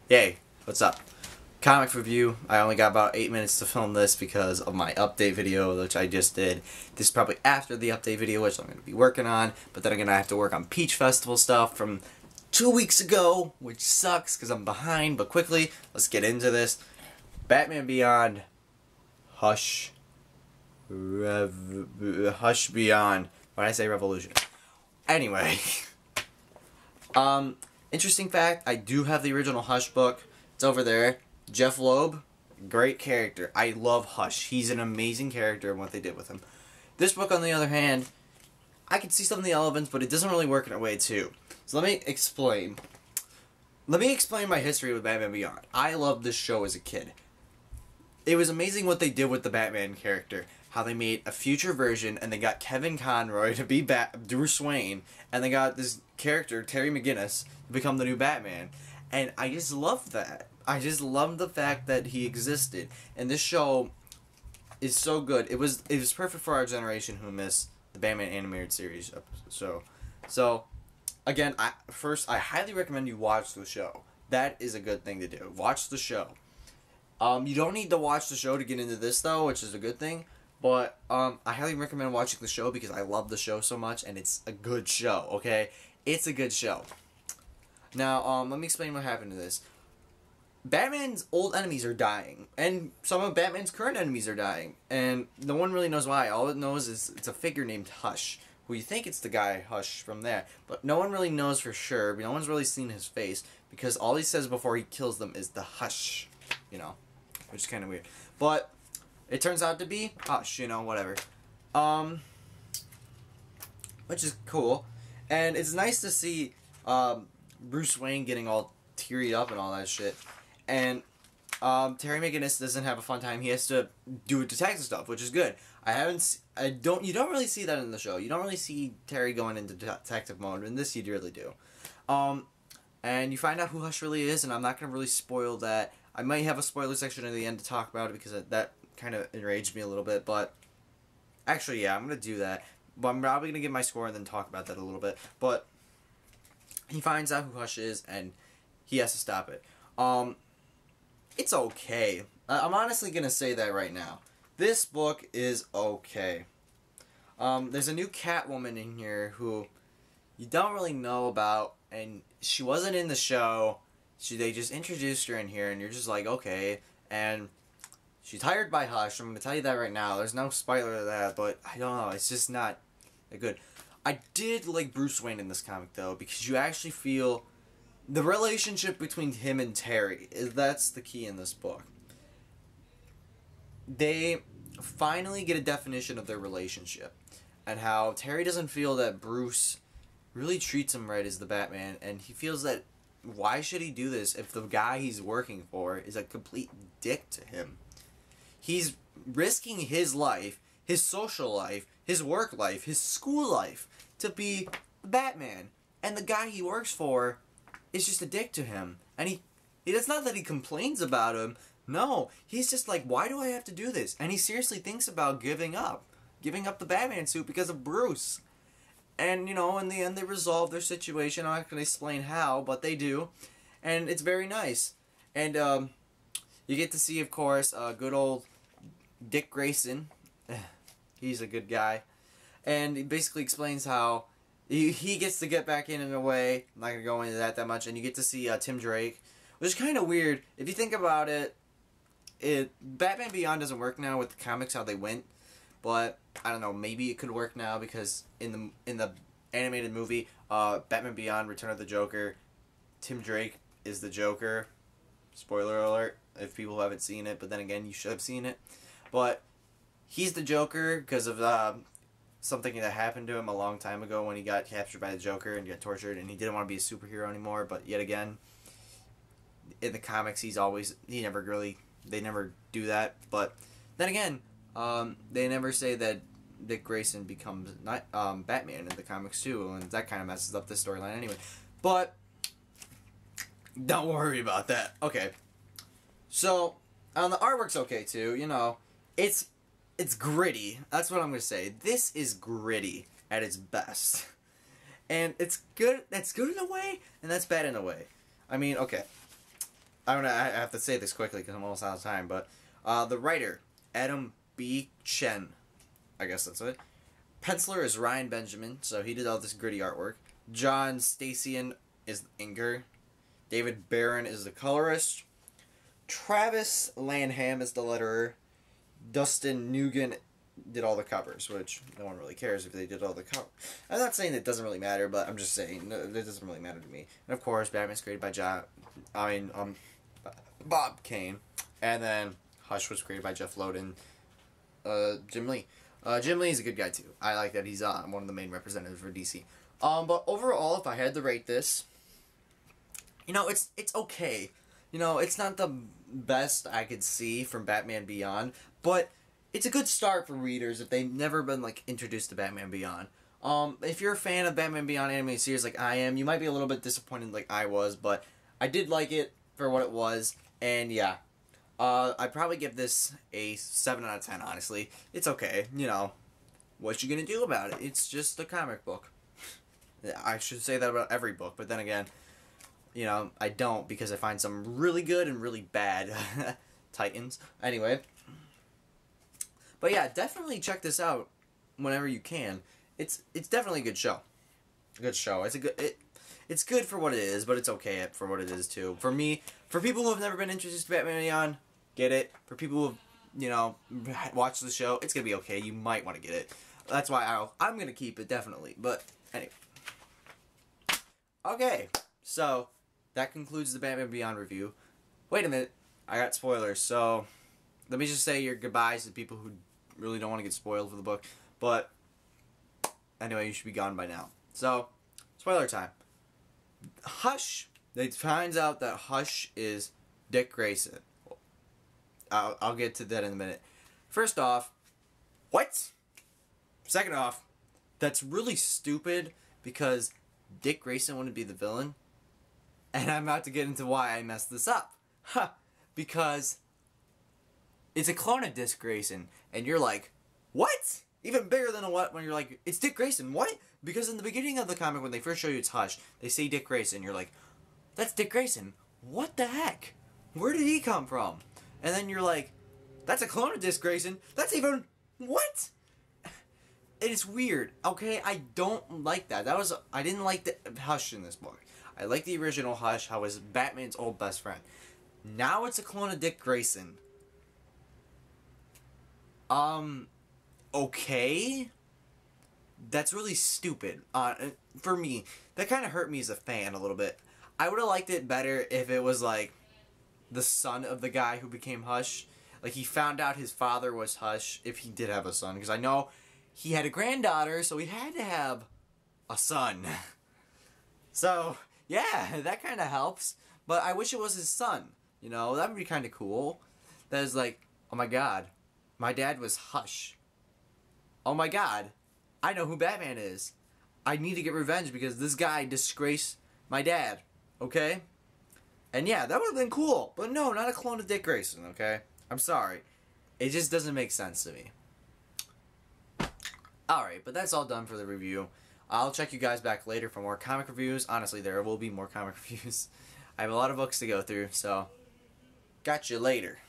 Yay, what's up? Comic review. I only got about 8 minutes to film this because of my update video, which I just did. This is probably after the update video, which I'm going to be working on, but then I'm going to have to work on Peach Festival stuff from 2 weeks ago, which sucks because I'm behind, but quickly, let's get into this. Batman Beyond Hush Beyond. Why did I say Revolution? Anyway, interesting fact, I do have the original Hush book. It's over there. Jeff Loeb, great character. I love Hush. He's an amazing character and what they did with him. This book, on the other hand, I can see some of the elements, but it doesn't really work in a way, too. So let me explain. Let me explain my history with Batman Beyond. I loved this show as a kid. It was amazing what they did with the Batman character. How they made a future version, and they got Kevin Conroy to be Bruce Wayne, and they got this character, Terry McGinnis, to become the new Batman. And I just loved that. I just loved the fact that he existed. And this show is so good. It was perfect for our generation who missed the Batman animated series. So again, I highly recommend you watch the show. That is a good thing to do. Watch the show. You don't need to watch the show to get into this though, which is a good thing. But I highly recommend watching the show because I love the show so much, and it's a good show. Okay, it's a good show. Now, let me explain what happened to this. Batman's old enemies are dying, and some of Batman's current enemies are dying, and no one really knows why. All it knows is it's a figure named Hush, who you think it's the guy Hush from there, but no one really knows for sure. No one's really seen his face, because all he says before he kills them is the Hush, which is kind of weird. But it turns out to be Hush, whatever. Which is cool, and it's nice to see Bruce Wayne getting all teary up and all that shit. And Terry McGinnis doesn't have a fun time. He has to do detective stuff, which is good. You don't really see that in the show. You don't really see Terry going into detective mode. In this, you really do. And you find out who Hush really is, and I'm not going to really spoil that. I might have a spoiler section at the end to talk about it, because that kind of enraged me a little bit. But actually, yeah, I'm going to do that. But I'm probably going to give my score and then talk about that a little bit. But he finds out who Hush is, and he has to stop it. It's okay. I'm honestly going to say that right now. This book is okay. There's a new Catwoman in here who you don't really know about, and she wasn't in the show. They just introduced her in here, and you're just like, okay. And she's hired by Hush. I'm going to tell you that right now. There's no spoiler to that, but I don't know. It's just not that good. I did like Bruce Wayne in this comic, though, because you actually feel the relationship between him and Terry. That's the key in this book. They finally get a definition of their relationship, and how Terry doesn't feel that Bruce really treats him right as the Batman, and he feels that why should he do this if the guy he's working for is a complete dick to him? He's risking his life, his social life, his work life, his school life to be Batman, and the guy he works for is just a dick to him. And it's not that he complains about him. No, he's just like, why do I have to do this? And he seriously thinks about giving up the Batman suit because of Bruce. And, in the end, they resolve their situation. I'm not going to explain how, but they do. And it's very nice. And you get to see, of course, good old Dick Grayson. He's a good guy. And he basically explains how he gets to get back in a way. I'm not going to go into that much. And you get to see Tim Drake, which is kind of weird. If you think about it, Batman Beyond doesn't work now with the comics, how they went. But, I don't know, maybe it could work now, because in the animated movie, Batman Beyond, Return of the Joker, Tim Drake is the Joker. Spoiler alert, if people haven't seen it, but then again, you should have seen it. But he's the Joker because of something that happened to him a long time ago when he got captured by the Joker and got tortured, and he didn't want to be a superhero anymore. But yet again, in the comics, they never do that. But then again, they never say that Dick Grayson becomes not Batman in the comics too, and that kind of messes up the storyline anyway. But don't worry about that. Okay, so the artwork's okay too. It's gritty. That's what I'm gonna say. This is gritty at its best, and it's good. That's good in a way, and that's bad in a way. I mean, okay. I have to say this quickly because I'm almost out of time, but the writer, Adam B. Chen, I guess that's it. Penciler is Ryan Benjamin, so he did all this gritty artwork. John Stasian is the inker. David Barron is the colorist. Travis Lanham is the letterer. Dustin Nugent did all the covers, which no one really cares if they did all the covers. I'm not saying it doesn't really matter, but I'm just saying it doesn't really matter to me. And of course, Batman's created by Bob Kane, and then Hush was created by Jeff Loden. Jim Lee. Jim Lee is a good guy too. I like that he's one of the main representatives for DC. But overall, if I had to rate this, it's okay. It's not the best I could see from Batman Beyond, but it's a good start for readers if they've never been introduced to Batman Beyond. If you're a fan of Batman Beyond animated series like I am, you might be a little bit disappointed like I was, but I did like it for what it was, and yeah. I'd probably give this a 7 out of 10, honestly. It's okay, what you gonna do about it? It's just a comic book. I should say that about every book, but then again, I don't, because I find some really good and really bad Titans. Anyway. But yeah, definitely check this out whenever you can. It's definitely a good show. Good show. It's good for what it is, but it's okay for what it is too. For me, for people who have never been introduced to Batman Beyond, get it. For people who watch the show, it's gonna be okay. You might want to get it. That's why I'm gonna keep it definitely. But anyway, okay. So that concludes the Batman Beyond review. Wait a minute, I got spoilers. So let me just say your goodbyes to people who really don't want to get spoiled for the book. But anyway, you should be gone by now. So spoiler time. Hush. They finds out that Hush is Dick Grayson. I'll get to that in a minute. First off, what? Second off, that's really stupid because Dick Grayson wouldn't be the villain. And I'm about to get into why I messed this up. Because it's a clone of Dick Grayson. And you're like, what? Even bigger than a what when you're like, it's Dick Grayson. What? Because in the beginning of the comic, when they first show you it's Hush, they say Dick Grayson. You're like, that's Dick Grayson. What the heck? Where did he come from? And then you're like, that's a clone of Dick Grayson. That's even... What? It's weird. Okay, I don't like that. I didn't like the Hush in this book. I like the original Hush, how was Batman's old best friend. Now it's a clone of Dick Grayson. Okay? That's really stupid. For me, that kind of hurt me as a fan a little bit. I would have liked it better if it was like the son of the guy who became Hush. Like he found out his father was Hush, if he did have a son. Because I know he had a granddaughter, so he had to have a son. So, yeah, that kind of helps. But I wish it was his son. That would be kind of cool. That is like, oh my god, my dad was Hush. Oh my god, I know who Batman is. I need to get revenge because this guy disgraced my dad. Okay? And yeah, that would have been cool. But no, not a clone of Dick Grayson, okay? I'm sorry. It just doesn't make sense to me. Alright, but that's all done for the review. I'll check you guys back later for more comic reviews. Honestly, there will be more comic reviews. I have a lot of books to go through, so... Catch you later.